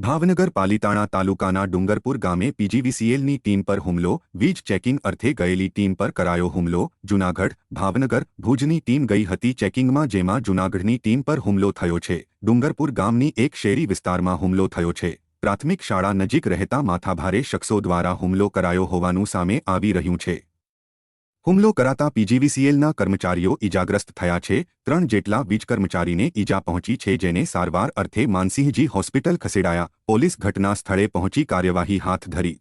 ભાવનગર પાલિતાણા તાલુકાના ડુંગરપુર ગામે પીજીવીસીએલની ટીમ પર હુમલો, વીજ ચેકિંગ અર્થે ગયેલી ટીમ પર કરાયો હુમલો. જૂનાગઢ, ભાવનગર, ભુજની ટીમ ગઈ હતી ચેકિંગમાં, જેમાં જૂનાગઢની ટીમ પર હુમલો થયો છે. ડુંગરપુર ગામની એક શેરી વિસ્તારમાં હુમલો થયો છે. પ્રાથમિક શાળા નજીક રહેતા માથાભારે શખ્સો દ્વારા હુમલો કરાયો હોવાનું સામે આવી રહ્યું છે. હુમલો કરાતા પીજીવીસીએલના કર્મચારીઓ ઇજાગ્રસ્ત થયા છે. 3 જેટલા વીજ કર્મચારીને ઇજા પહોંચી છે, જેને સારવાર અર્થે માનસિંહજી હોસ્પિટલ ખસેડાયા. પોલીસ ઘટના સ્થળે પહોંચી કાર્યવાહી હાથ ધરી.